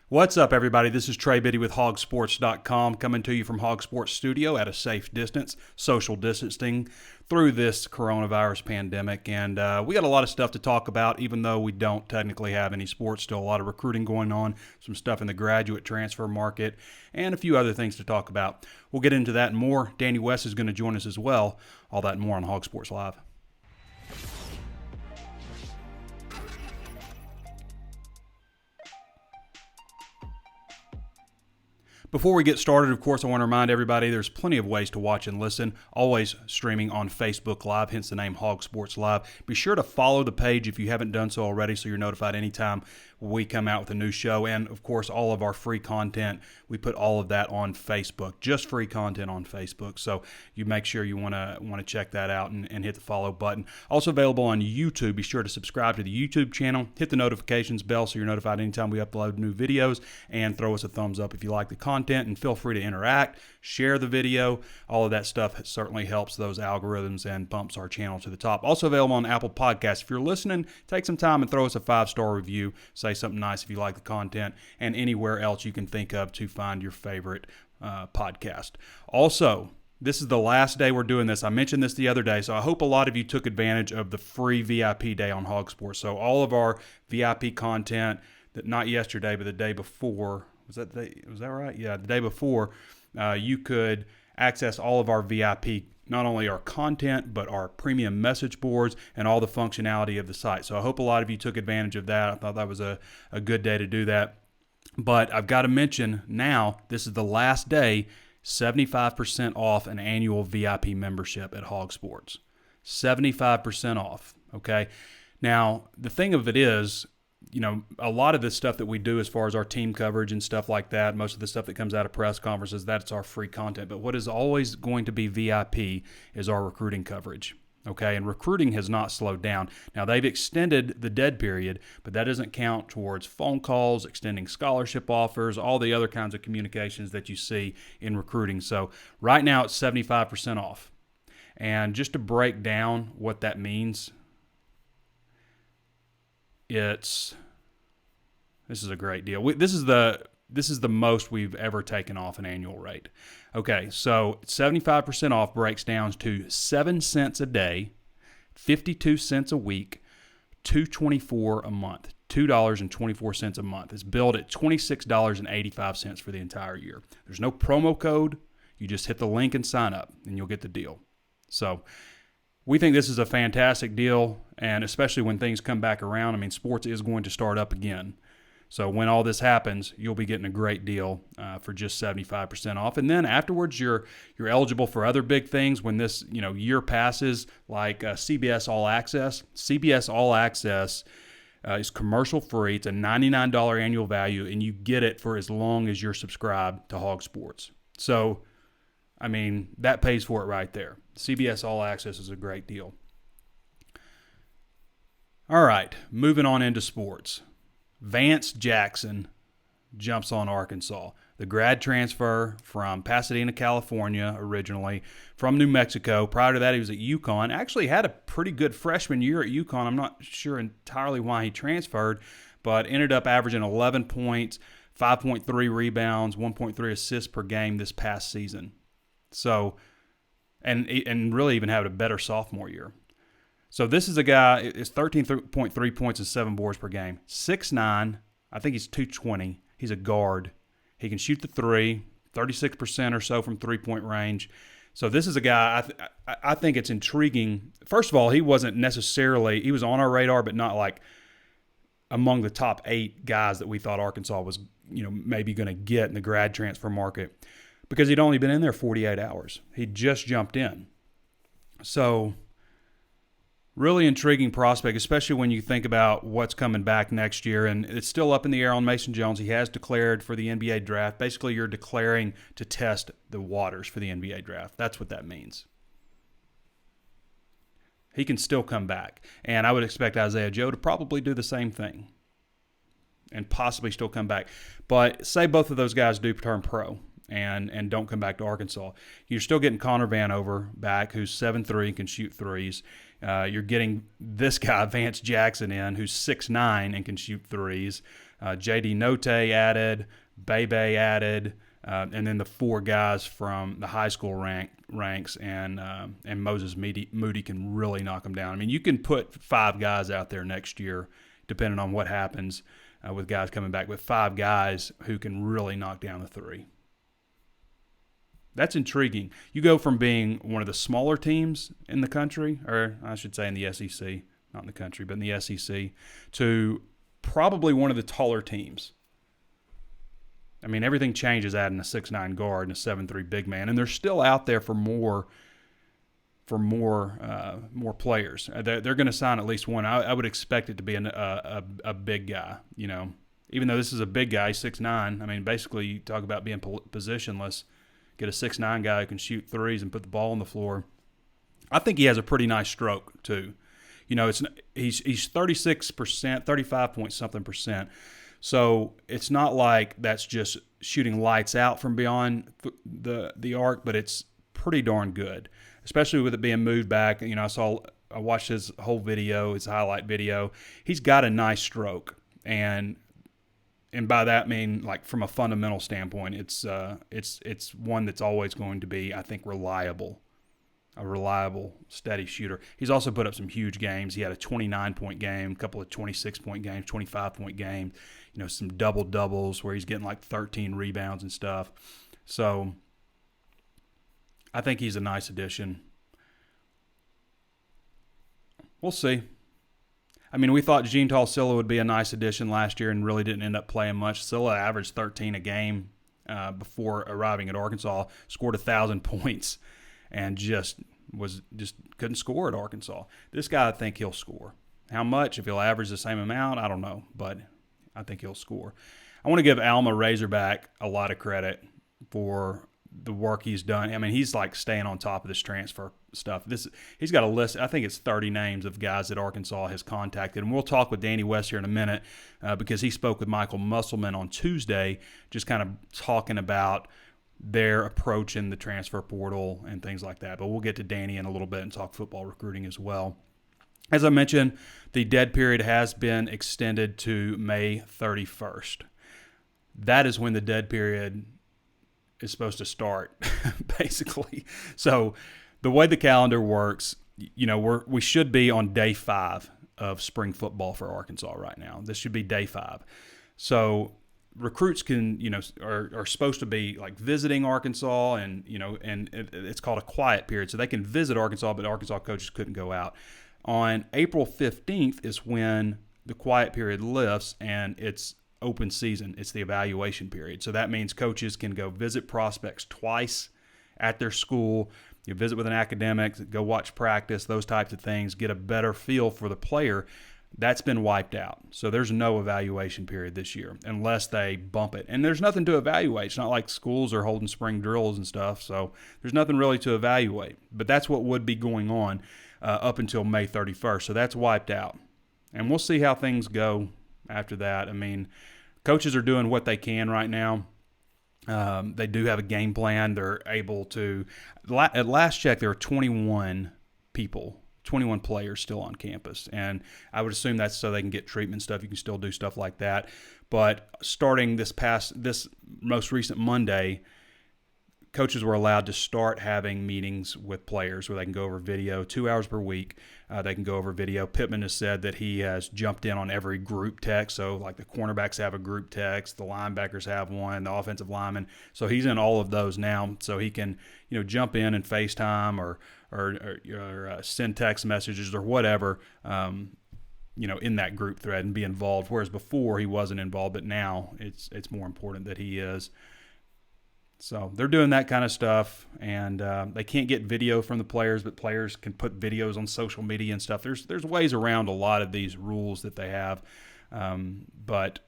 What's up, everybody? This is Trey Biddy with HawgSports.com, coming to you from HawgSports Studio at a safe distance, social distancing through this coronavirus pandemic. And we got a lot of stuff to talk about, even though we don't technically have any sports. Still a lot of recruiting going on, some stuff in the graduate transfer market, and a few other things to talk about. We'll get into that and more. Danny West is going to join us as well. All that and more on HawgSports Live. Before we get started, of course, I want to remind everybody there's plenty of ways to watch and listen, always streaming on Facebook Live, hence the name Hog Sports Live. Be sure to follow the page if you haven't done so already so you're notified anytime we come out with a new show. And, of course, all of our free content, we put all of that on Facebook, just free content on Facebook. So you make sure you want to check that out and hit the follow button. Also available on YouTube. Be sure to subscribe to the YouTube channel, hit the notifications bell so you're notified anytime we upload new videos, and throw us a thumbs up if you like the content. And feel free to interact, share the video. All of that stuff certainly helps those algorithms and bumps our channel to the top. Also available on Apple Podcasts. If you're listening, take some time and throw us a 5-star review. Say something nice if you like the content, and anywhere else you can think of to find your favorite podcast. Also, this is the last day we're doing this. I mentioned this the other day, so I hope a lot of you took advantage of the free VIP day on HawgSports. So all of our VIP content, that not yesterday, but the day before. Was that right? Yeah, the day before, you could access all of our VIP, not only our content, but our premium message boards and all the functionality of the site. So I hope a lot of you took advantage of that. I thought that was a good day to do that. But I've got to mention now, this is the last day, 75% off an annual VIP membership at HawgSports. 75% off, okay? Now, the thing of it is, you know, a lot of this stuff that we do as far as our team coverage and stuff like that, most of the stuff that comes out of press conferences, that's our free content. But what is always going to be VIP is our recruiting coverage, okay? And recruiting has not slowed down. Now, they've extended the dead period, but that doesn't count towards phone calls, extending scholarship offers, all the other kinds of communications that you see in recruiting. So right now it's 75% off. And just to break down what that means, this is a great deal. This is the most we've ever taken off an annual rate. Okay, so 75% off breaks down to 7 cents a day, 52 cents a week, $2.24 a month, $2.24 a month. It's billed at $26.85 for the entire year. There's no promo code. You just hit the link and sign up, and you'll get the deal. So we think this is a fantastic deal, and especially when things come back around. I mean, sports is going to start up again. So when all this happens, you'll be getting a great deal for just 75% off. And then afterwards, you're eligible for other big things when this year passes, like CBS All Access. CBS All Access is commercial free. It's a $99 annual value, and you get it for as long as you're subscribed to HawgSports. So, I mean, that pays for it right there. CBS All Access is a great deal. All right, moving on into sports. Vance Jackson jumps on Arkansas. The grad transfer from Pasadena, California, originally from New Mexico. Prior to that, he was at UConn. Actually had a pretty good freshman year at UConn. I'm not sure entirely why he transferred, but ended up averaging 11 points, 5.3 rebounds, 1.3 assists per game this past season. So, and really even had a better sophomore year. So this is a guy, it's 13.3 points and 7 boards per game. 6'9", I think he's 220. He's a guard. He can shoot the three, 36% or so from three-point range. So this is a guy, I think it's intriguing. First of all, he wasn't necessarily, he was on our radar, but not like among the top 8 guys that we thought Arkansas was, maybe going to get in the grad transfer market, because he'd only been in there 48 hours. He just jumped in. So really intriguing prospect, especially when you think about what's coming back next year. And it's still up in the air on Mason Jones. He has declared for the NBA draft. Basically, you're declaring to test the waters for the NBA draft. That's what that means. He can still come back. And I would expect Isaiah Joe to probably do the same thing and possibly still come back. But say both of those guys do turn pro and don't come back to Arkansas, you're still getting Connor Vanover back, who's 7'3", can shoot threes. You're getting this guy, Vance Jackson, in, who's 6'9" and can shoot threes. J.D. Note added, Bebe added, and then the 4 guys from the high school ranks, and Moses Moody can really knock them down. I mean, you can put 5 guys out there next year, depending on what happens with guys coming back, with 5 guys who can really knock down the 3. That's intriguing. You go from being one of the smaller teams in the country, or I should say in the SEC, not in the country, but in the SEC, to probably one of the taller teams. I mean, everything changes adding a 6'9" guard and a 7'3" big man, and they're still out there for more players. They're going to sign at least one. I would expect it to be a big guy. You know, even though this is a big guy, 6'9". I mean, basically, you talk about being positionless. Get a 6'9" guy who can shoot threes and put the ball on the floor. I think he has a pretty nice stroke too. You know, he's 36%, 35 point something percent. So it's not like that's just shooting lights out from beyond the arc, but it's pretty darn good, especially with it being moved back. You know, I watched his whole video, his highlight video. He's got a nice stroke, and by that I mean, like, from a fundamental standpoint, it's one that's always going to be, I think, a reliable, steady shooter. He's also put up some huge games. He had a 29-point game, a couple of 26-point games, 25-point games, you know, some double-doubles where he's getting like 13 rebounds and stuff. So I think he's a nice addition. We'll see. I mean, we thought Gene Silla would be a nice addition last year and really didn't end up playing much. Silla averaged 13 a game before arriving at Arkansas, scored 1,000 points, and just couldn't score at Arkansas. This guy, I think he'll score. How much? If he'll average the same amount, I don't know, but I think he'll score. I want to give Alma Razorback a lot of credit for the work he's done. I mean, he's like staying on top of this transfer stuff. He's got a list. I think it's 30 names of guys that Arkansas has contacted. And we'll talk with Danny West here in a minute because he spoke with Michael Musselman on Tuesday, just kind of talking about their approach in the transfer portal and things like that. But we'll get to Danny in a little bit and talk football recruiting as well. As I mentioned, the dead period has been extended to May 31st. That is when the dead period is supposed to start, basically. So the way the calendar works, you know, we should be on day 5 of spring football for Arkansas right now. This should be day 5. So recruits can, you know, are supposed to be like visiting Arkansas, and, you know, and it's called a quiet period. So they can visit Arkansas, but Arkansas coaches couldn't go out. On April 15th is when the quiet period lifts, and it's open season. It's the evaluation period. So that means coaches can go visit prospects twice at their school. You visit with an academic, go watch practice, those types of things, get a better feel for the player. That's been wiped out. So there's no evaluation period this year unless they bump it. And there's nothing to evaluate. It's not like schools are holding spring drills and stuff. So there's nothing really to evaluate. But that's what would be going on up until May 31st. So that's wiped out. And we'll see how things go after that. I mean, coaches are doing what they can right now. They do have a game plan. They're able to – at last check, there are 21 players still on campus. And I would assume that's so they can get treatment stuff. You can still do stuff like that. But starting this most recent Monday, coaches were allowed to start having meetings with players where they can go over video 2 hours per week. They can go over video. Pittman has said that he has jumped in on every group text. So like the cornerbacks have a group text, the linebackers have one, the offensive linemen. So he's in all of those now. So he can, you know, jump in and FaceTime or send text messages or whatever, you know, in that group thread and be involved. Whereas before he wasn't involved, but now it's more important that he is. So they're doing that kind of stuff, and they can't get video from the players, but players can put videos on social media and stuff. There's ways around a lot of these rules that they have, but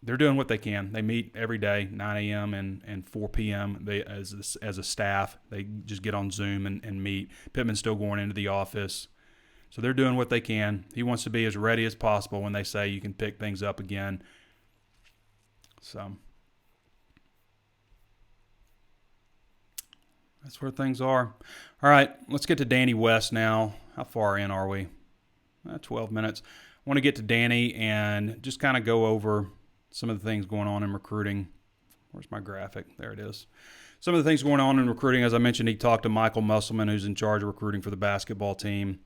they're doing what they can. They meet every day, 9 a.m. and 4 p.m. As a staff. They just get on Zoom and meet. Pittman's still going into the office. So they're doing what they can. He wants to be as ready as possible when they say you can pick things up again. So That's where things are. All right, let's get to Danny West now. How far in are we? 12 minutes. I want to get to Danny and just kind of go over some of the things going on in recruiting. Where's my graphic? There it is. Some of the things going on in recruiting. As I mentioned, he talked to Michael Musselman, who's in charge of recruiting for the basketball team.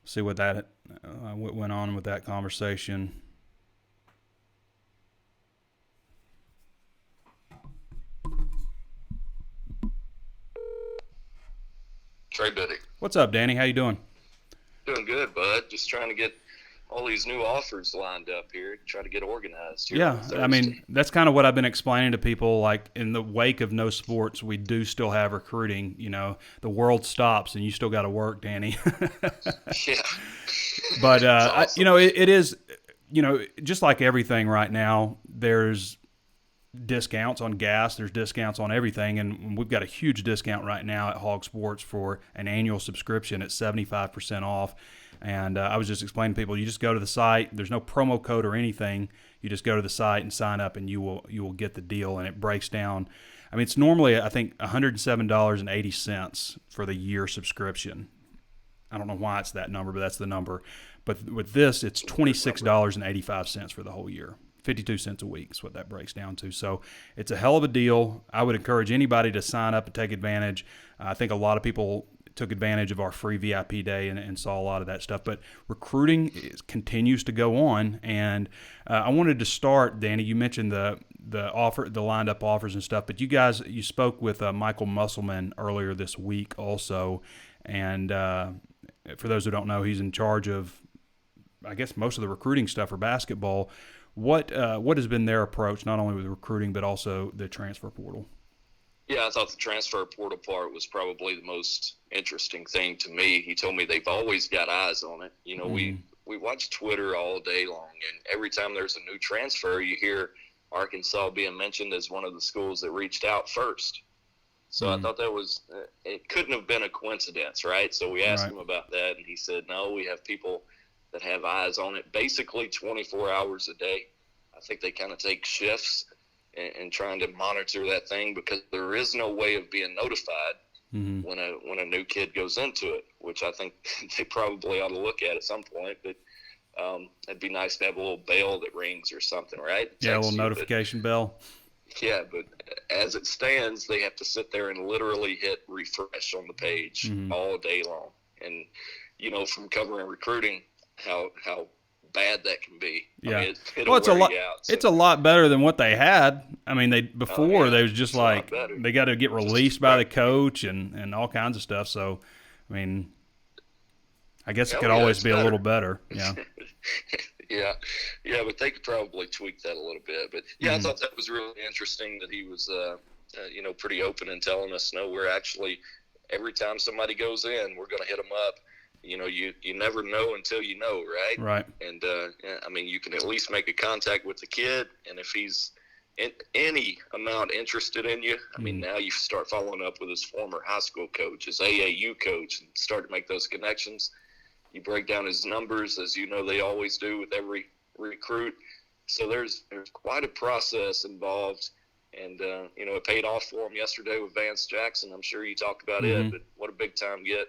See what what went on with that conversation. Trey Biddy. What's up, Danny? How you doing? Doing good, bud. Just trying to get all these new offers lined up here. Try to get organized here. Yeah, I mean, that's kind of what I've been explaining to people. Like, in the wake of no sports, we do still have recruiting. You know, the world stops and you still got to work, Danny. Yeah. But, awesome. you know, it is, you know, just like everything right now, there's discounts on gas, there's discounts on everything, and we've got a huge discount right now at HawgSports for an annual subscription at 75% off. And I was just explaining to people, you just go to the site, there's no promo code or anything, you just go to the site and sign up and you will get the deal, and it breaks down. I mean, it's normally, I think, $107.80 for the year subscription. I don't know why it's that number, but that's the number. But with this, it's $26.85 for the whole year. 52 cents a week is what that breaks down to. So it's a hell of a deal. I would encourage anybody to sign up and take advantage. I think a lot of people took advantage of our free VIP day and saw a lot of that stuff. But recruiting continues to go on. And I wanted to start, Danny, you mentioned the lined up offers and stuff, but you spoke with Michael Musselman earlier this week also. And for those who don't know, he's in charge of, I guess, most of the recruiting stuff for basketball. What has been their approach, not only with recruiting, but also the transfer portal? Yeah, I thought the transfer portal part was probably the most interesting thing to me. He told me they've always got eyes on it. You know, we watch Twitter all day long, and every time there's a new transfer, you hear Arkansas being mentioned as one of the schools that reached out first. So I thought that was it couldn't have been a coincidence, right? So we asked him about that, and he said, no, we have people that have eyes on it basically 24 hours a day. I think they kind of take shifts and trying to monitor that thing, because there is no way of being notified when a new kid goes into it, which I think they probably ought to look at some point. But it'd be nice to have a little bell that rings or something, right? Yeah, a little notification bell. Yeah, but as it stands, they have to sit there and literally hit refresh on the page all day long. And, you know, from covering recruiting, how bad that can be. Yeah. I mean, it's a lot. It's a lot better than what they had. I mean, they was just like they got to get released by the coach and all kinds of stuff. So, I mean, I guess it could always be a little better. Yeah. Yeah, but they could probably tweak that a little bit. But yeah, I thought that was really interesting that he was, you know, pretty open in telling us, no, we're actually every time somebody goes in, we're going to hit them up. You know, you never know until you know, right? Right. And, I mean, you can at least make a contact with the kid, and if he's in any amount interested in you, I mean, now you start following up with his former high school coach, his AAU coach, and start to make those connections. You break down his numbers, as you know they always do with every recruit. So there's quite a process involved, and, you know, it paid off for him yesterday with Vance Jackson. I'm sure you talked about it, but what a big-time get.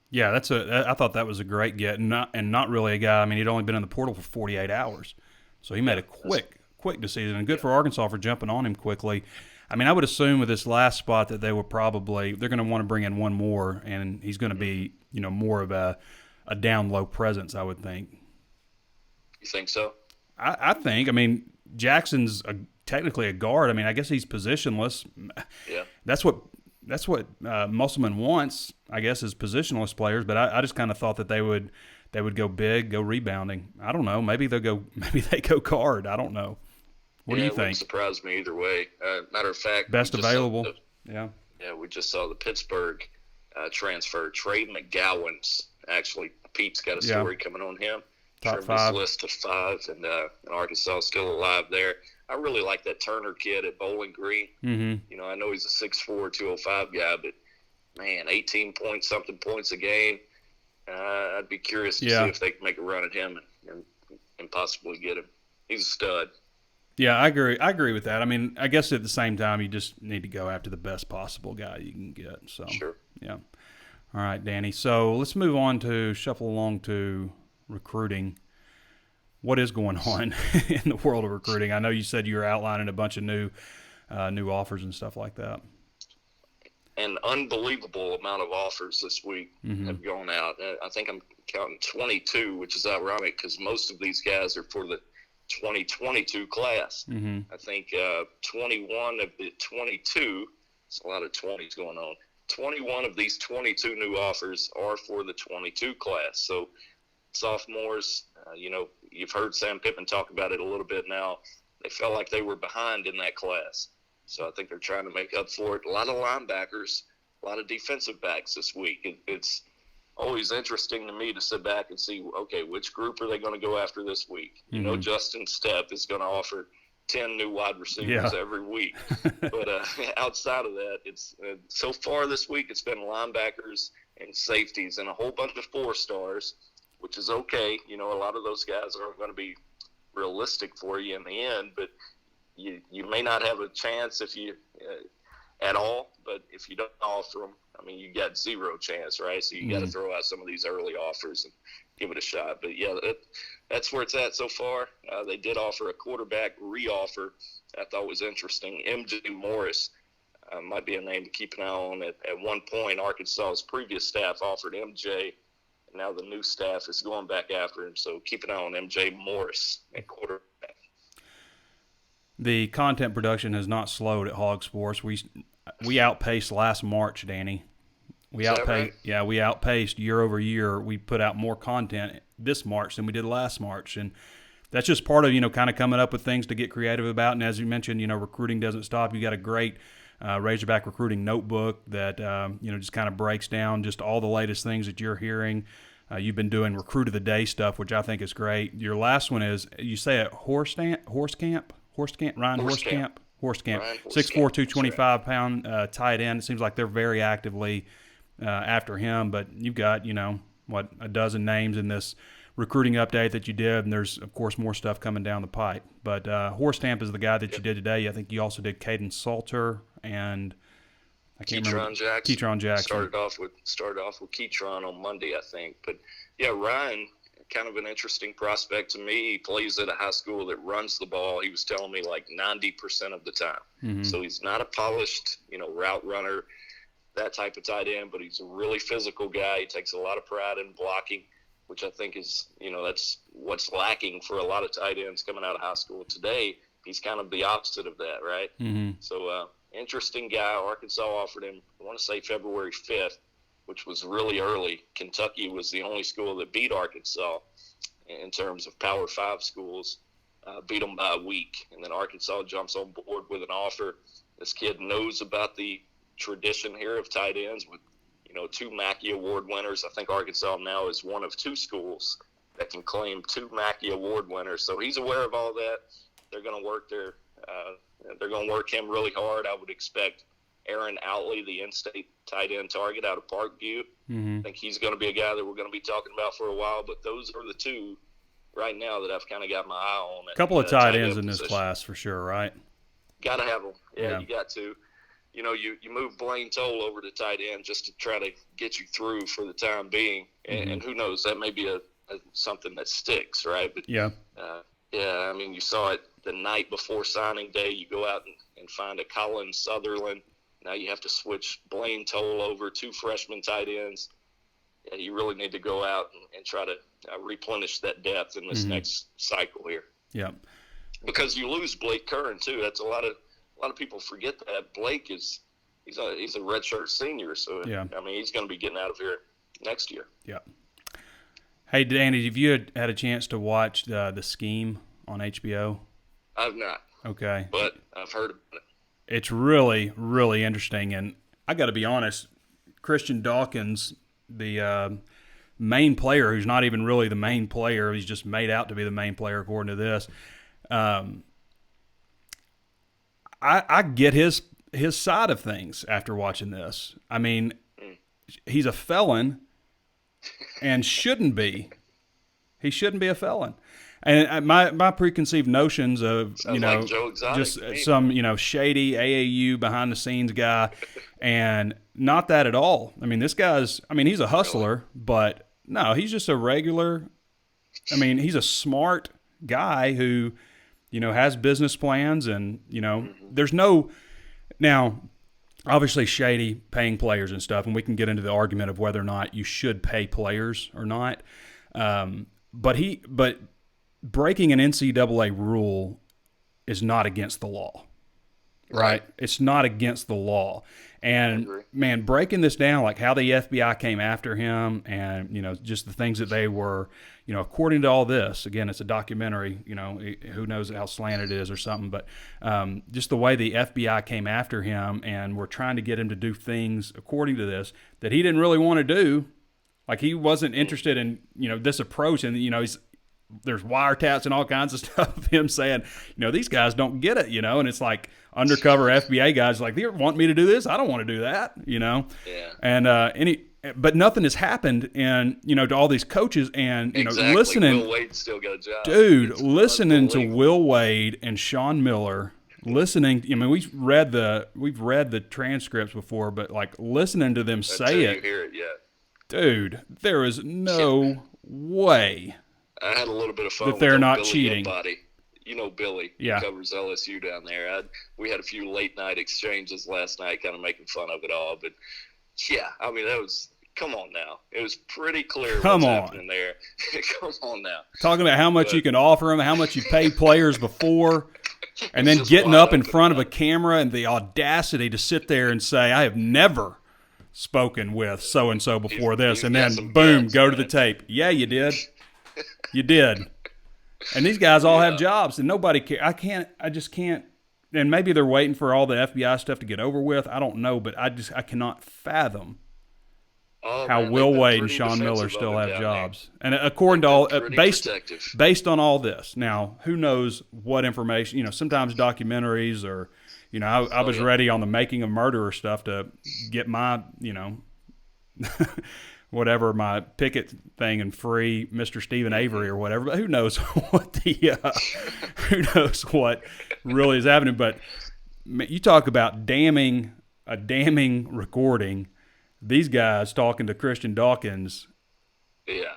Yeah, I thought that was a great get, and not really a guy. I mean, he'd only been in the portal for 48 hours, so he made a quick decision, and good for Arkansas for jumping on him quickly. I mean, I would assume with this last spot that they're going to want to bring in one more, and he's going to be, you know, more of a down low presence, I would think. You think so? I think. I mean, Jackson's technically a guard. I mean, I guess he's positionless. Yeah. That's what Musselman wants, I guess, is positionless players. But I just kind of thought that they would go big, go rebounding. I don't know. Maybe they go guard. I don't know. What do you think? It wouldn't surprise me either way. Matter of fact, best available. Yeah, we just saw the Pittsburgh transfer, Trey McGowan's. Actually, Pete's got a story coming on him. Top 5. List of 5, and Arkansas is still alive there. I really like that Turner kid at Bowling Green. You know, I know he's a 6'4", 205 guy, but, man, 18-point-something points a game. I'd be curious to see if they can make a run at him and possibly get him. He's a stud. Yeah, I agree. I agree with that. I mean, I guess at the same time, you just need to go after the best possible guy you can get. So, Sure. yeah. All right, Danny. So let's move on to shuffle along to recruiting. What is going on in the world of recruiting? I know you said you were outlining a bunch of new offers and stuff like that. An unbelievable amount of offers this week have gone out. I think I'm counting 22, which is ironic because most of these guys are for the 2022 class. I think 21 of the 22, it's a lot of 20s going on, 21 of these 22 new offers are for the 22 class. So sophomores, you've heard Sam Pittman talk about it a little bit now. They felt like they were behind in that class. So I think they're trying to make up for it. A lot of linebackers, a lot of defensive backs this week. It's always interesting to me to sit back and see, okay, which group are they going to go after this week? You know, Justin Stepp is going to offer 10 new wide receivers every week. But outside of that, it's so far this week it's been linebackers and safeties and a whole bunch of 4-stars, which is okay. A lot of those guys aren't going to be realistic for you in the end, but you may not have a chance if you at all, but if you don't offer them, I mean, you got zero chance, right? So you got to throw out some of these early offers and give it a shot. But yeah, that's where it's at so far. They did offer a quarterback re-offer I thought was interesting. MJ Morris might be a name to keep an eye on. At one point, Arkansas's previous staff offered MJ, and now the new staff is going back after him. So keep an eye on MJ Morris at quarterback. The content production has not slowed at HawgSports. We outpaced last March, Danny. We outpaced year over year. We put out more content this March than we did last March, and that's just part of kind of coming up with things to get creative about. And as you mentioned, recruiting doesn't stop. You got a great Razorback recruiting notebook that just kind of breaks down just all the latest things that you're hearing. You've been doing recruit of the day stuff, which I think is great. Your last one is, you say at Horse Camp, Ryan Horsecamp. 6'4", 225-pound tight end. It seems like they're very actively after him. But you've got, a dozen names in this recruiting update that you did, and there's, of course, more stuff coming down the pipe. But Horsecamp is the guy that you did today. I think you also did Caden Salter and I can't remember. Keytron Jackson. Started off with Keytron on Monday, I think. But yeah, Ryan, kind of an interesting prospect to me. He plays at a high school that runs the ball. He was telling me like 90% of the time. So he's not a polished, route runner, that type of tight end, but he's a really physical guy. He takes a lot of pride in blocking, which I think is, that's what's lacking for a lot of tight ends coming out of high school today. He's kind of the opposite of that, right? So interesting guy. Arkansas offered him, I want to say February 5th, which was really early. Kentucky was the only school that beat Arkansas in terms of Power 5 schools, beat them by a week. And then Arkansas jumps on board with an offer. This kid knows about the tradition here of tight ends with, 2 Mackey Award winners. I think Arkansas now is one of 2 schools that can claim 2 Mackey Award winners. So he's aware of all that. They're going to work they're going to work him really hard. I would expect Aaron Outley, the in-state tight end target out of Parkview. I think he's going to be a guy that we're going to be talking about for a while, but those are the 2 right now that I've kind of got my eye on. A couple of tight ends in this class for sure, right? Got to have them. Yeah, you got to. You move Blaine Toll over to tight end just to try to get you through for the time being, and who knows, that may be something that sticks, right? But yeah, I mean, you saw it the night before signing day. You go out and find a Colin Sutherland. Now you have to switch Blaine Toll over, 2 freshman tight ends. Yeah, you really need to go out and try to replenish that depth in this next cycle here. Yeah, because you lose Blake Curran too. That's a lot of people forget that Blake he's a redshirt senior. So yeah. I mean, he's going to be getting out of here next year. Yeah. Hey, Danny, have you had a chance to watch the Scheme on HBO? I've not. Okay. But I've heard about it. It's really, really interesting. And I got to be honest, Christian Dawkins, the main player, who's not even really the main player, he's just made out to be the main player according to this. I get his side of things after watching this. I mean, he's a felon and shouldn't be. He shouldn't be a felon. And my preconceived notions of Sounds like Joe Exotic just to me. some shady AAU behind the scenes guy, and not that at all. I mean, this guy's he's a hustler, but no, he's just a regular. I mean, he's a smart guy who has business plans, and there's no now. Obviously, shady paying players and stuff, and we can get into the argument of whether or not you should pay players or not. But breaking an NCAA rule is not against the law, right? It's not against the law. And man, breaking this down, like how the FBI came after him, and just the things that they were, according to all this. Again, it's a documentary. Who knows how slanted it is or something, but just the way the FBI came after him and were trying to get him to do things according to this that he didn't really want to do. Like he wasn't interested in this approach, and there's wiretaps and all kinds of stuff of him saying, these guys don't get it, and it's like undercover FBA guys like, they want me to do this. I don't want to do that, Yeah. And but nothing has happened, and to all these coaches, and Exactly. listening. Will Wade still got a job, dude. Listening to Will Wade and Sean Miller, listening. I mean, we've read the transcripts before, but like listening to them say Until it, you hear it, yeah. dude, there is no way I had a little bit of fun that they're with not Billy cheating. Buddy. Billy, Yeah. who covers LSU down there. We had a few late night exchanges last night, kind of making fun of it all. But yeah, I mean, that was, come on now. It was pretty clear what's happening there. Come on now. Talking about how much you can offer them, how much you paid players before, and then Just getting wide up in open front of a about it. camera and the audacity to sit there and say, I have never spoken with so-and-so before this, he's and got then some boom, guts, go to man. the tape. Yeah, you did. You did. And these guys all have jobs, and nobody cares. I just can't. And maybe they're waiting for all the FBI stuff to get over with. I don't know, but I cannot fathom how Man, Will they've been Wade and pretty Sean defensive Miller of still him have down jobs. And according to all, pretty based protective. on all this, now who knows what information? Sometimes documentaries or, I was ready on the Making of Murderer stuff to get my, whatever, my picket thing and free Mr. Stephen Avery or whatever. But who knows what who knows what really is happening? But you talk about a damning recording. These guys talking to Christian Dawkins. Yeah.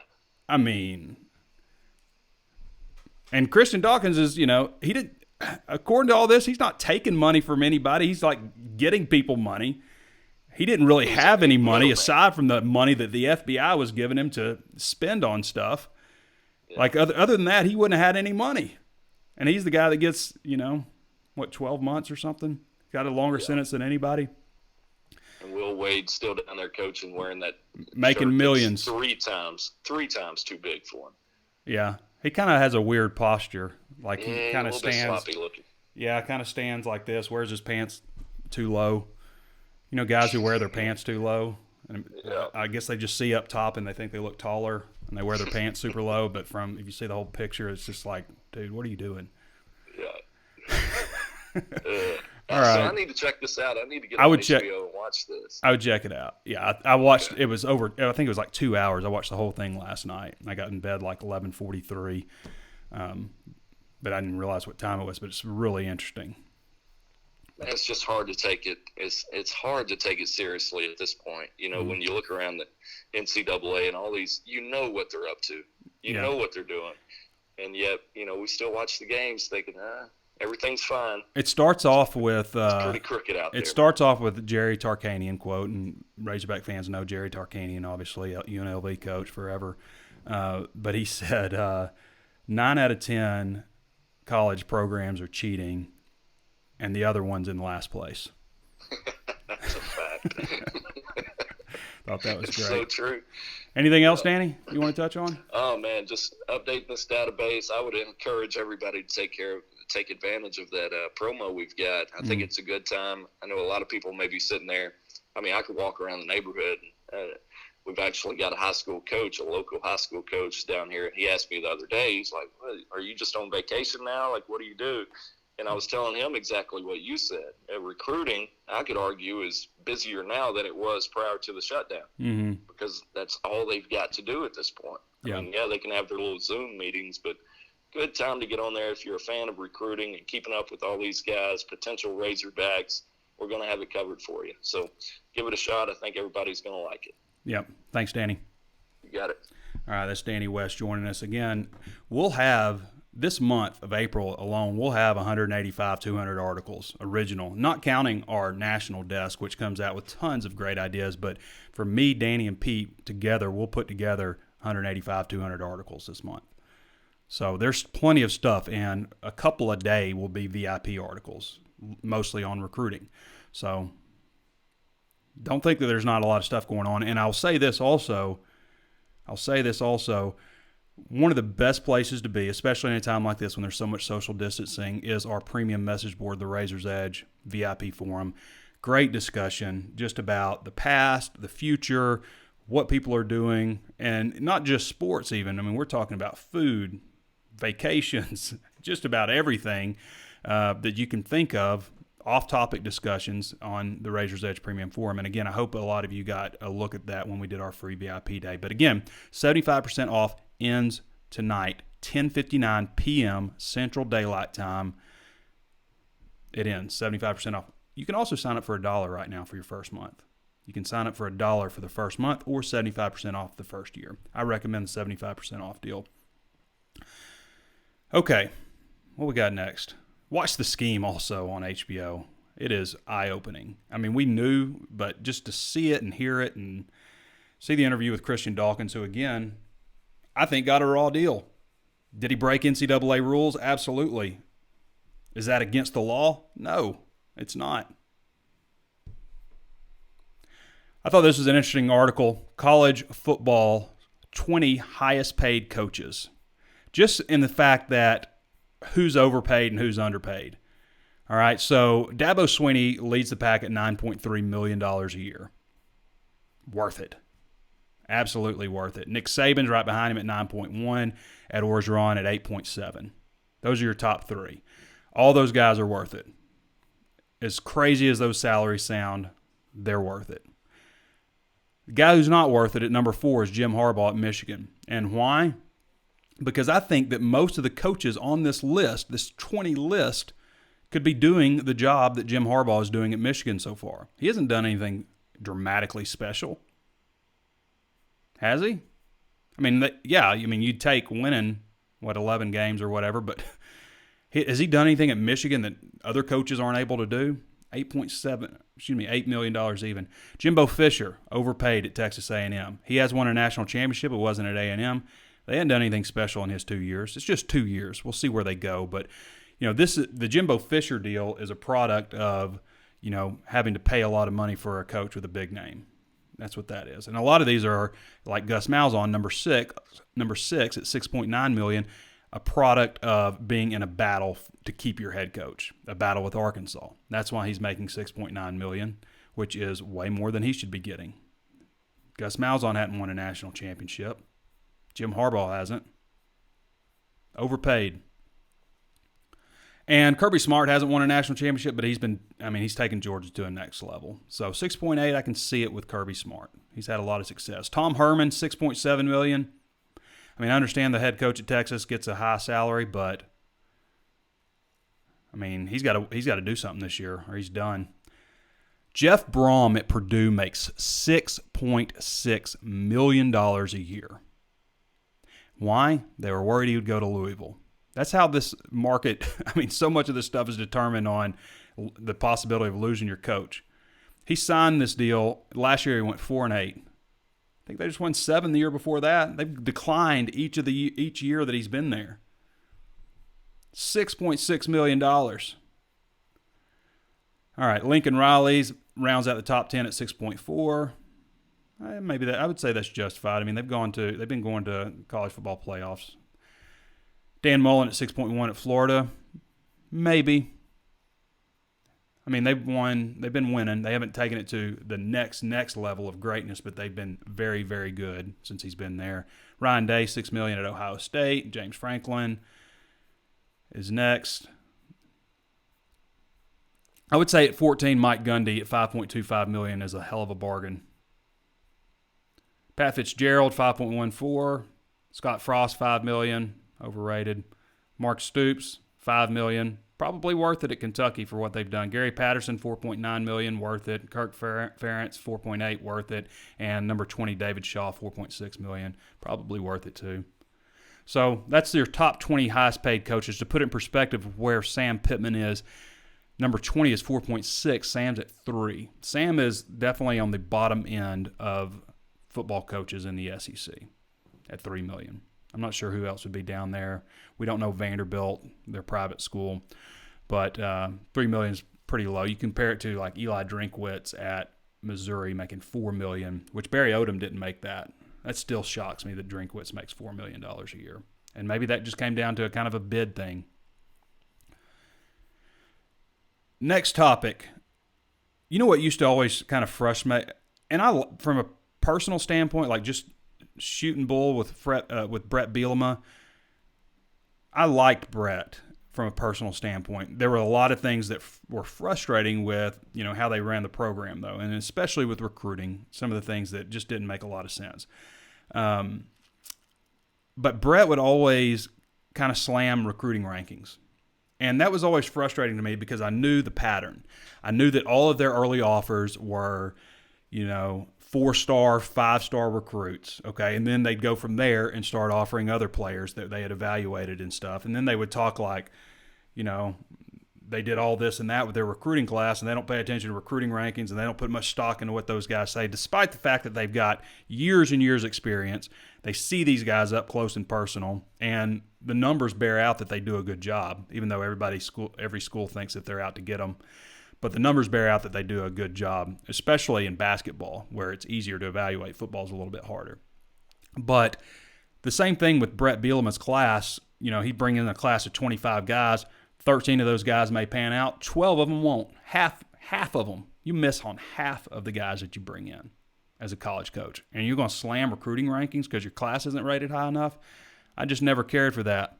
I mean, and Christian Dawkins is, he did, according to all this, he's not taking money from anybody. He's like getting people money. He didn't really have any money aside from the money that the FBI was giving him to spend on stuff. Yeah. Like other than that, he wouldn't have had any money. And he's the guy that gets, 12 months or something? Got a longer sentence than anybody. And Will Wade still down there coaching, wearing that making shirt millions. Three times too big for him. Yeah. He kind of has a weird posture. Like he kind of a little stands. bit sloppy looking. Yeah, kind of stands like this, wears his pants too low. Guys who wear their pants too low. And I guess they just see up top and they think they look taller and they wear their pants super low. But if you see the whole picture, it's just like, dude, what are you doing? Yeah. All right. So I need to check this out. I need to get on HBO and watch this. I would check it out. Yeah, I watched. It was over. I think it was like 2 hours. I watched the whole thing last night. I got in bed like 11:43, but I didn't realize what time it was. But it's really interesting. It's just hard to take it. It's hard to take it seriously at this point. When you look around the NCAA and all these, what they're up to. You know what they're doing, and yet we still watch the games thinking, everything's fine. It starts off with it's pretty crooked out there. It starts off with Jerry Tarkanian quote, and Razorback fans know Jerry Tarkanian, obviously a UNLV coach forever. But he said 9 out of 10 college programs are cheating, and the other one's in last place. That's a fact. Thought that was great. So true. Anything else, Danny, you want to touch on? Oh, man, just updating this database. I would encourage everybody to take advantage of that promo we've got. I think it's a good time. I know a lot of people may be sitting there. I mean, I could walk around the neighborhood. We've actually got a local high school coach down here. He asked me the other day, he's like, are you just on vacation now? Like, what do you do? And I was telling him exactly what you said. Recruiting, I could argue, is busier now than it was prior to the shutdown because that's all they've got to do at this point. Yeah. I mean, they can have their little Zoom meetings, but good time to get on there if you're a fan of recruiting and keeping up with all these guys, potential Razorbacks. We're going to have it covered for you. So give it a shot. I think everybody's going to like it. Yep. Thanks, Danny. You got it. All right, that's Danny West joining us again. We'll have, this month of April alone, we'll have 185, 200 articles, original, not counting our national desk, which comes out with tons of great ideas. But for me, Danny, and Pete together, we'll put together 185, 200 articles this month. So there's plenty of stuff, and a couple a day will be VIP articles, mostly on recruiting. So don't think that there's not a lot of stuff going on. And I'll say this also, one of the best places to be, especially in a time like this when there's so much social distancing, is our premium message board, the Razor's Edge VIP forum. Great discussion just about the past, the future, what people are doing, and not just sports even. I mean, we're talking about food, vacations, just about everything that you can think of, off-topic discussions on the Razor's Edge Premium Forum. And again, I hope a lot of you got a look at that when we did our free VIP day. But again, 75% off ends tonight, 10:59 p.m. Central Daylight Time. It ends, 75% off. You can also sign up for $1 right now for your first month. You can sign up for $1 for the first month or 75% off the first year. I recommend the 75% off deal. Okay, what we got next? Watch The Scheme also on HBO. It is eye-opening. I mean, we knew, but just to see it and hear it and see the interview with Christian Dawkins, who, again, I think got a raw deal. Did he break NCAA rules? Absolutely. Is that against the law? No, it's not. I thought this was an interesting article. College football, 20 highest paid coaches. Just in the fact that who's overpaid and who's underpaid. All right, so Dabo Swinney leads the pack at $9.3 million a year. Worth it. Absolutely worth it. Nick Saban's right behind him at 9.1, Ed Orgeron at 8.7. Those are your top three. All those guys are worth it. As crazy as those salaries sound, they're worth it. The guy who's not worth it at number 4 is Jim Harbaugh at Michigan. And why? Because I think that most of the coaches on this list, this 20 list, could be doing the job that Jim Harbaugh is doing at Michigan so far. He hasn't done anything dramatically special. Has he? I mean, yeah, you'd take winning, 11 games or whatever, but has he done anything at Michigan that other coaches aren't able to do? $8 million even. Jimbo Fisher, overpaid at Texas A&M. He has won a national championship. It wasn't at A&M. They hadn't done anything special in his 2 years. It's just 2 years. We'll see where they go. But, the Jimbo Fisher deal is a product of, having to pay a lot of money for a coach with a big name. That's what that is. And a lot of these are, like Gus Malzahn, number six at $6.9 million, a product of being in a battle to keep your head coach, a battle with Arkansas. That's why he's making $6.9 million, which is way more than he should be getting. Gus Malzahn hadn't won a national championship. Jim Harbaugh hasn't. Overpaid. And Kirby Smart hasn't won a national championship, but he's taken Georgia to a next level. So 6.8, I can see it with Kirby Smart. He's had a lot of success. Tom Herman, $6.7 million. I understand the head coach at Texas gets a high salary, but he's got to do something this year or he's done. Jeff Brom at Purdue makes $6.6 million a year. Why? They were worried he would go to Louisville. That's how this market, so much of this stuff is determined on the possibility of losing your coach. He signed this deal. Last year he went 4-8. I think they just won 7 the year before that. They've declined each year that he's been there. $6.6 million. All right, Lincoln Riley's rounds out the top 10 at 6.4. Maybe that, I would say that's justified. They've been going to college football playoffs. Dan Mullen at 6.1 at Florida. Maybe. They've been winning. They haven't taken it to the next level of greatness, but they've been very, very good since he's been there. Ryan Day, $6 million at Ohio State. James Franklin is next. I would say at 14, Mike Gundy at $5.25 million is a hell of a bargain. Pat Fitzgerald, $5.14. Scott Frost, $5 million, overrated. Mark Stoops, $5 million. Probably worth it at Kentucky for what they've done. Gary Patterson, $4.9 million, worth it. Kirk Ferentz, $4.8, worth it. And number 20, David Shaw, $4.6 million, probably worth it too. So that's your top 20 highest paid coaches. To put it in perspective of where Sam Pittman is, number 20 is 4.6. Sam's at 3. Sam is definitely on the bottom end of football coaches in the SEC at $3 million. I'm not sure who else would be down there. We don't know Vanderbilt, their private school, but $3 million is pretty low. You compare it to like Eli Drinkwitz at Missouri making $4 million, which Barry Odom didn't make that. That still shocks me that Drinkwitz makes $4 million a year. And maybe that just came down to a kind of a bid thing. Next topic. You know what used to always kind of frustrate me? And from a personal standpoint, like just shooting bull with Brett Bielema, I liked Brett from a personal standpoint. There were a lot of things that were frustrating with, how they ran the program, though, and especially with recruiting, some of the things that just didn't make a lot of sense. But Brett would always kind of slam recruiting rankings. And that was always frustrating to me because I knew the pattern. I knew that all of their early offers were, 4-star, 5-star recruits, okay? And then they'd go from there and start offering other players that they had evaluated and stuff. And then they would talk like, they did all this and that with their recruiting class, and they don't pay attention to recruiting rankings, and they don't put much stock into what those guys say, despite the fact that they've got years and years experience. They see these guys up close and personal, and the numbers bear out that they do a good job, even though every school thinks that they're out to get them. But the numbers bear out that they do a good job, especially in basketball, where it's easier to evaluate. Football's a little bit harder. But the same thing with Brett Bielema's class. He'd bring in a class of 25 guys. 13 of those guys may pan out. 12 of them won't. Half of them. You miss on half of the guys that you bring in as a college coach. And you're going to slam recruiting rankings because your class isn't rated high enough? I just never cared for that.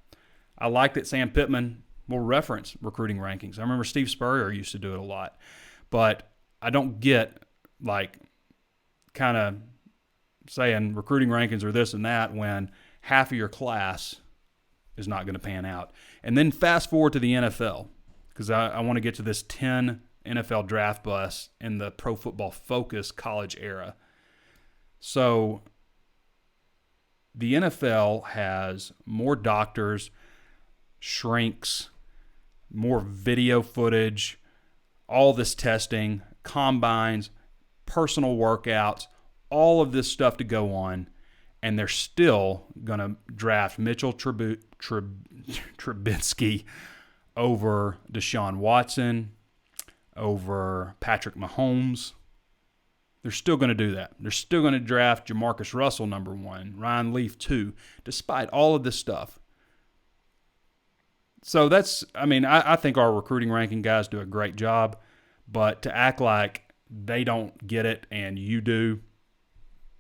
I like that Sam Pittman will reference recruiting rankings. I remember Steve Spurrier used to do it a lot. But I don't get, kind of saying recruiting rankings are this and that when half of your class is not going to pan out. And then fast forward to the NFL, because I want to get to this 10 NFL draft busts in the Pro Football Focus college era. So the NFL has more doctors, shrinks, more video footage, all this testing, combines, personal workouts, all of this stuff to go on, and they're still going to draft Mitchell Trubisky over Deshaun Watson, over Patrick Mahomes. They're still going to do that. They're still going to draft Jamarcus Russell number 1, Ryan Leaf 2, despite all of this stuff. So I think our recruiting ranking guys do a great job, but to act like they don't get it and you do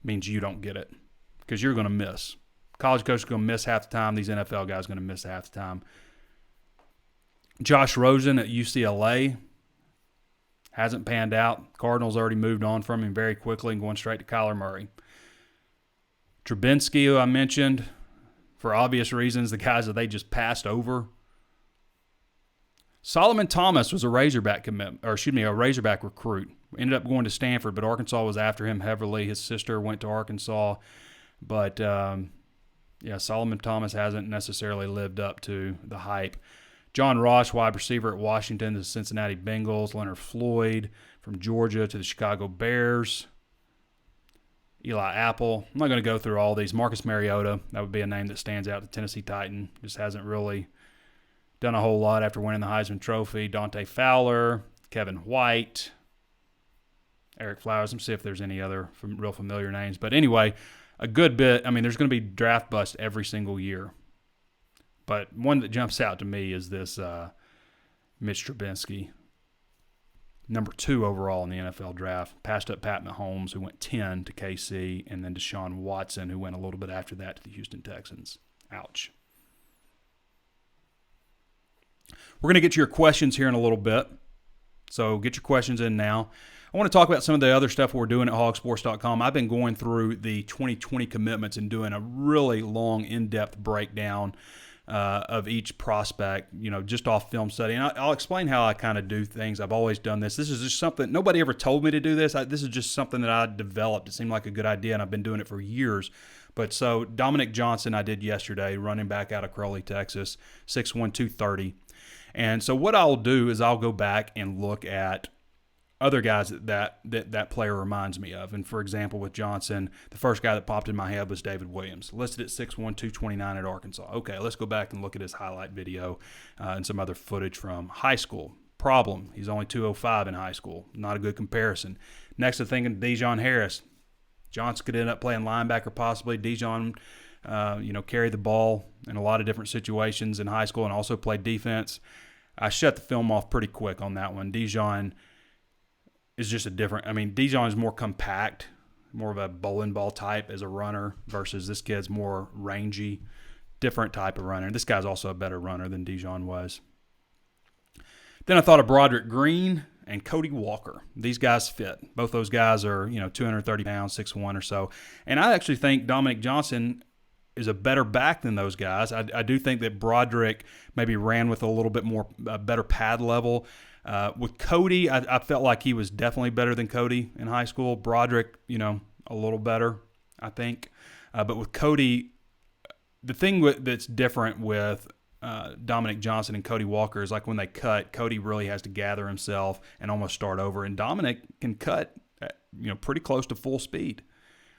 means you don't get it, because you're going to miss. College coach is going to miss half the time. These NFL guys are going to miss half the time. Josh Rosen at UCLA hasn't panned out. Cardinals already moved on from him very quickly and going straight to Kyler Murray. Trubisky, who I mentioned, for obvious reasons, the guys that they just passed over. Solomon Thomas was a Razorback recruit. Ended up going to Stanford, but Arkansas was after him heavily. His sister went to Arkansas. But, Solomon Thomas hasn't necessarily lived up to the hype. John Ross, wide receiver at Washington, to the Cincinnati Bengals. Leonard Floyd from Georgia to the Chicago Bears. Eli Apple. I'm not going to go through all these. Marcus Mariota, that would be a name that stands out. The Tennessee Titan just hasn't really done a whole lot after winning the Heisman Trophy. Dante Fowler, Kevin White, Eric Flowers. Let me see if there's any other real familiar names. But anyway, a good bit. There's going to be draft busts every single year. But one that jumps out to me is this Mitch Trubisky, number 2 overall in the NFL draft. Passed up Pat Mahomes, who went 10 to KC, and then Deshaun Watson, who went a little bit after that to the Houston Texans. Ouch. We're going to get to your questions here in a little bit, so get your questions in now. I want to talk about some of the other stuff we're doing at HawgSports.com. I've been going through the 2020 commitments and doing a really long, in-depth breakdown of each prospect, just off film study. And I'll explain how I kind of do things. I've always done this. This is just something, nobody ever told me to do this. This is just something that I developed. It seemed like a good idea, and I've been doing it for years. But so Dominic Johnson I did yesterday, running back out of Crowley, Texas, 6'1", 230. And so what I'll do is I'll go back and look at other guys that player reminds me of. And for example, with Johnson, the first guy that popped in my head was David Williams, listed at 6'1", 229 at Arkansas. Okay, let's go back and look at his highlight video and some other footage from high school. Problem, he's only 205 in high school. Not a good comparison. Next to thinking Dijon Harris. Johnson could end up playing linebacker possibly. Dijon, carried the ball in a lot of different situations in high school and also played defense. I shut the film off pretty quick on that one. Dijon is just Dijon is more compact, more of a bowling ball type as a runner versus this kid's more rangy, different type of runner. This guy's also a better runner than Dijon was. Then I thought of Broderick Green and Cody Walker. These guys fit. Both those guys are, 230 pounds, 6'1" or so. And I actually think Dominic Johnson is a better back than those guys. I do think that Broderick maybe ran with a little bit more better pad level. With Cody, I felt like he was definitely better than Cody in high school. Broderick, a little better, I think. But with Cody, the thing that's different with Dominic Johnson and Cody Walker is like when they cut, Cody really has to gather himself and almost start over. And Dominic can cut, pretty close to full speed.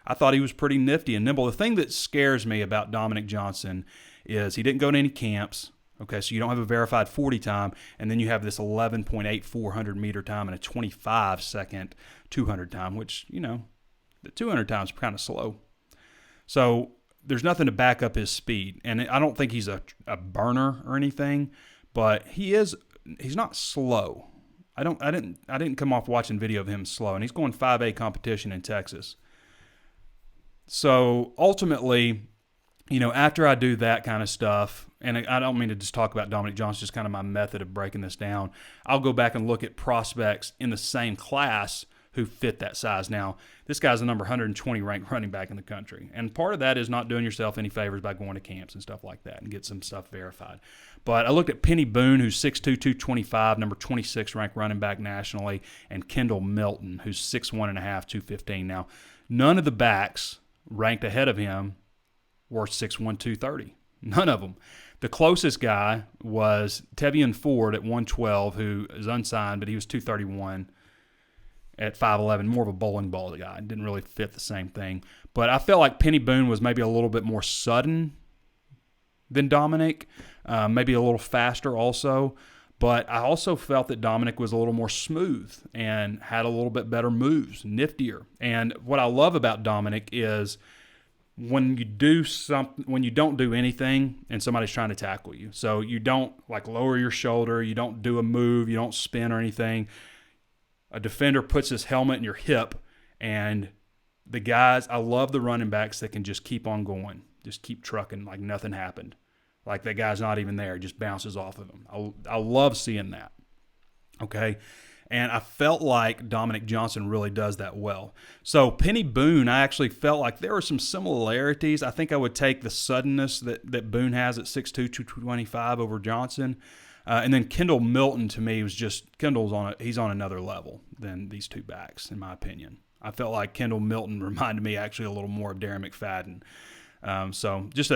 I thought he was pretty nifty and nimble. The thing that scares me about Dominic Johnson is he didn't go to any camps. Okay, so you don't have a verified 40 time, and then you have this 11.8 400-meter time and a 25-second 200 time, which, the 200 time is kind of slow. So there's nothing to back up his speed, and I don't think he's a burner or anything, but he's not slow. I didn't come off watching video of him slow, and he's going 5A competition in Texas. So ultimately, after I do that kind of stuff, and I don't mean to just talk about Dominic Johnson, just kind of my method of breaking this down, I'll go back and look at prospects in the same class who fit that size. Now, this guy's the number 120 ranked running back in the country, and part of that is not doing yourself any favors by going to camps and stuff like that and get some stuff verified. But I looked at Penny Boone, who's 6'2", 225, number 26 ranked running back nationally, and Kendall Milton, who's 6'1.5", 215. Now, none of the backs ranked ahead of him were 6'1", 230. None of them. The closest guy was Tevian Ford at 112, who is unsigned, but he was 231 at 5'11", more of a bowling ball guy. Didn't really fit the same thing. But I felt like Penny Boone was maybe a little bit more sudden than Dominic, maybe a little faster also. But I also felt that Dominic was a little more smooth and had a little bit better moves, niftier. And what I love about Dominic is when you don't do anything and somebody's trying to tackle you. So you don't lower your shoulder, you don't do a move, you don't spin or anything. A defender puts his helmet in your hip, and the guys, I love the running backs that can just keep on going, just keep trucking like nothing happened. Like that guy's not even there, just bounces off of him. I love seeing that. Okay. And I felt like Dominic Johnson really does that well. So Penny Boone, I actually felt like there were some similarities. I think I would take the suddenness that Boone has at 6'2", 225 over Johnson. And then Kendall Milton, to me, was just he's on another level than these two backs, in my opinion. I felt like Kendall Milton reminded me actually a little more of Darren McFadden. So just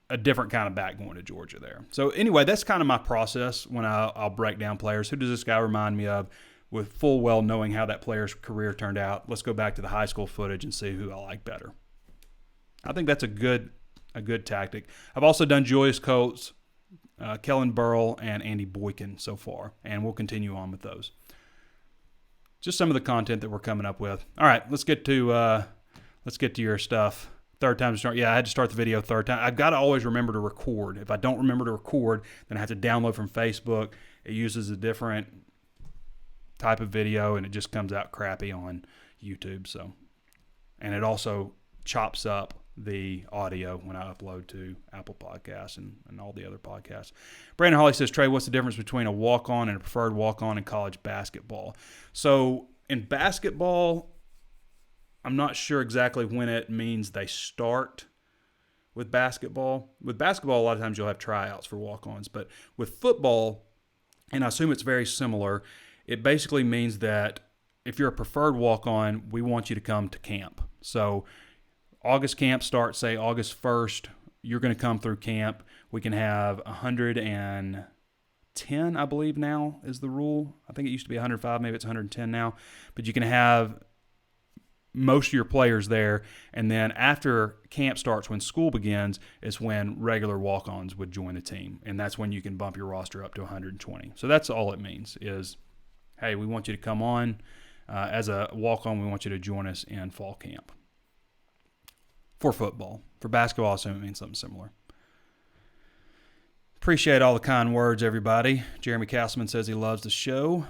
a different kind of back going to Georgia there. So anyway, that's kind of my process when I'll break down players. Who does this guy remind me of, with full well knowing how that player's career turned out? Let's go back to the high school footage and see who I like better. I think that's a good tactic. I've also done Julius Coates, Kellen Burrell, and Andy Boykin so far, and we'll continue on with those. Just some of the content that we're coming up with. All right, let's get to your stuff. Third time to start. Yeah, I had to start the video third time. I've got to always remember to record. If I don't remember to record, then I have to download from Facebook. It uses a different type of video, and it just comes out crappy on YouTube. So, and it also chops up the audio when I upload to Apple Podcasts and all the other podcasts. Brandon Hawley says, Trey, what's the difference between a walk-on and a preferred walk-on in college basketball? So in basketball, I'm not sure exactly when it means they start with basketball. With basketball, a lot of times you'll have tryouts for walk-ons. But with football, and I assume it's very similar, it basically means that if you're a preferred walk-on, we want you to come to camp. So August camp starts, say, August 1st. You're going to come through camp. We can have 110, I believe now is the rule. I think it used to be 105, maybe it's 110 now. But you can have most of your players there, and then after camp starts, when school begins, is when regular walk-ons would join the team, and that's when you can bump your roster up to 120. So that's all it means is, hey, we want you to come on as a walk-on. We want you to join us in fall camp for football. For basketball, I assume it means something similar. Appreciate all the kind words, everybody. Jeremy Castleman says he loves the show.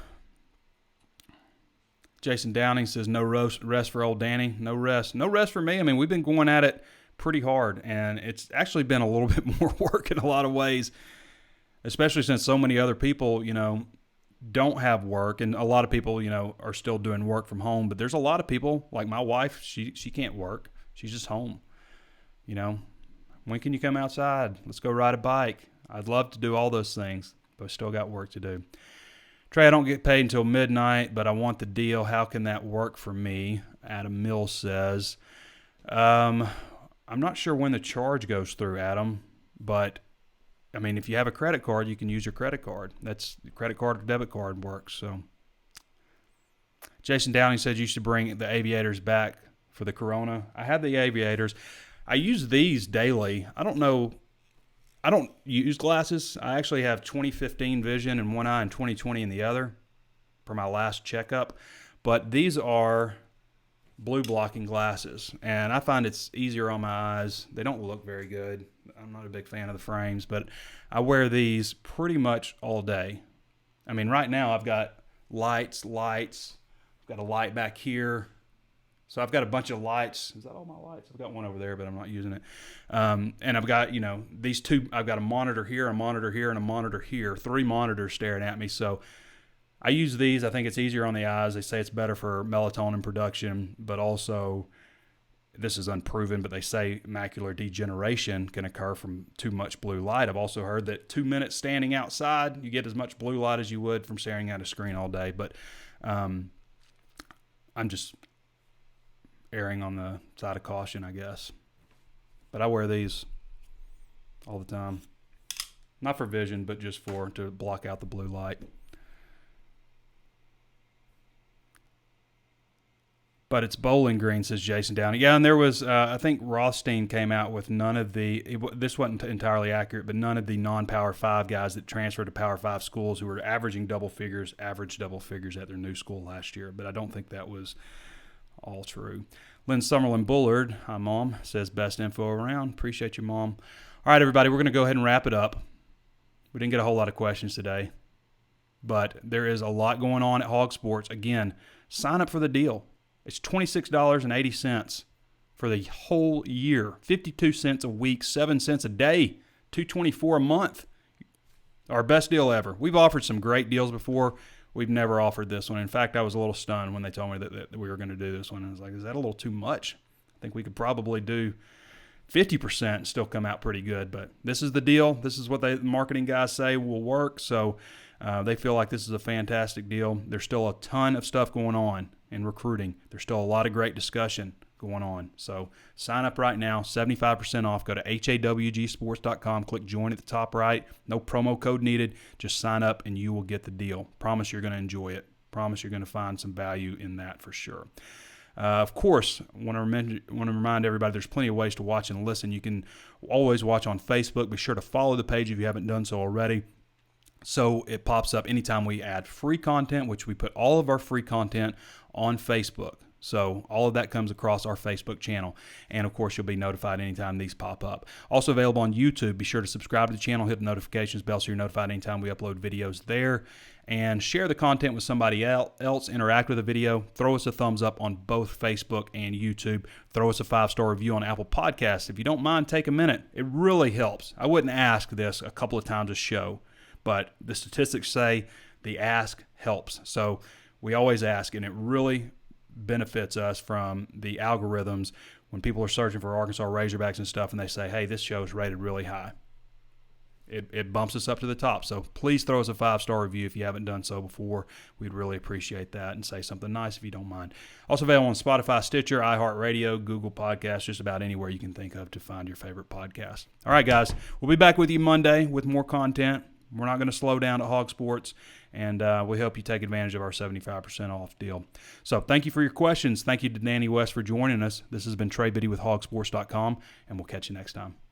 Jason Downing says no rest for old Danny. No rest. No rest for me. I mean, we've been going at it pretty hard, and it's actually been a little bit more work in a lot of ways, especially since so many other people, don't have work, and a lot of people, are still doing work from home. But there's a lot of people, like my wife, she can't work. She's just home. When can you come outside? Let's go ride a bike. I'd love to do all those things, but I still got work to do. Trey, I don't get paid until midnight, but I want the deal. How can that work for me? Adam Mills says. I'm not sure when the charge goes through, Adam, but, I mean, if you have a credit card, you can use your credit card. That's credit card or debit card works. So, Jason Downing said you should bring the aviators back for the Corona. I have the aviators. I use these daily. I don't use glasses. I actually have 20/15 vision in one eye and 20/20 in the other for my last checkup. But these are blue blocking glasses, and I find it's easier on my eyes. They don't look very good. I'm not a big fan of the frames, but I wear these pretty much all day. I mean, right now I've got lights. I've got a light back here. So I've got a bunch of lights. Is that all my lights? I've got one over there, but I'm not using it. And I've got, these two. I've got a monitor here, and a monitor here. 3 monitors staring at me. So I use these. I think it's easier on the eyes. They say it's better for melatonin production, but also, this is unproven, but they say macular degeneration can occur from too much blue light. I've also heard that 2 minutes standing outside, you get as much blue light as you would from staring at a screen all day. But I'm just erring on the side of caution, I guess. But I wear these all the time. Not for vision, but just to block out the blue light. But it's Bowling Green, says Jason Downey. Yeah, and there was, I think Rothstein came out with this wasn't entirely accurate, but none of the non-Power 5 guys that transferred to Power 5 schools who were averaged double figures at their new school last year. But I don't think that was all true. Lynn Summerlin Bullard, hi Mom, says best info around. Appreciate you, Mom. All right, everybody, we're going to go ahead and wrap it up. We didn't get a whole lot of questions today, but there is a lot going on at HawgSports. Again, sign up for the deal. It's $26.80 for the whole year, 52 cents a week, 7 cents a day, $224 a month. Our best deal ever. We've offered some great deals before. We've never offered this one. In fact, I was a little stunned when they told me that we were going to do this one. I was like, is that a little too much? I think we could probably do 50% and still come out pretty good. But this is the deal. This is what the marketing guys say will work. So they feel like this is a fantastic deal. There's still a ton of stuff going on in recruiting. There's still a lot of great discussion going on. So sign up right now, 75% off. Go to HAWGsports.com, click join at the top right. No promo code needed. Just sign up and you will get the deal. Promise you're going to enjoy it. Promise you're going to find some value in that for sure. Of course, I want to remind everybody there's plenty of ways to watch and listen. You can always watch on Facebook. Be sure to follow the page if you haven't done so already, so it pops up anytime we add free content, which we put all of our free content on Facebook. So all of that comes across our Facebook channel. And, of course, you'll be notified anytime these pop up. Also available on YouTube. Be sure to subscribe to the channel, hit the notifications bell so you're notified anytime we upload videos there. And share the content with somebody else. Interact with the video. Throw us a thumbs up on both Facebook and YouTube. Throw us a 5-star review on Apple Podcasts. If you don't mind, take a minute. It really helps. I wouldn't ask this a couple of times a show, but the statistics say the ask helps. So we always ask, and it really benefits us from the algorithms when people are searching for Arkansas Razorbacks and stuff and they say, hey, this show is rated really high. It bumps us up to the top. So please throw us a 5-star review if you haven't done so before. We'd really appreciate that, and say something nice if you don't mind. Also available on Spotify, Stitcher, iHeartRadio, Google Podcasts, just about anywhere you can think of to find your favorite podcast. All right, guys, we'll be back with you Monday with more content. We're not going to slow down at HawgSports, and we hope you take advantage of our 75% off deal. So thank you for your questions. Thank you to Danny West for joining us. This has been Trey Biddy with HawgSports.com, and we'll catch you next time.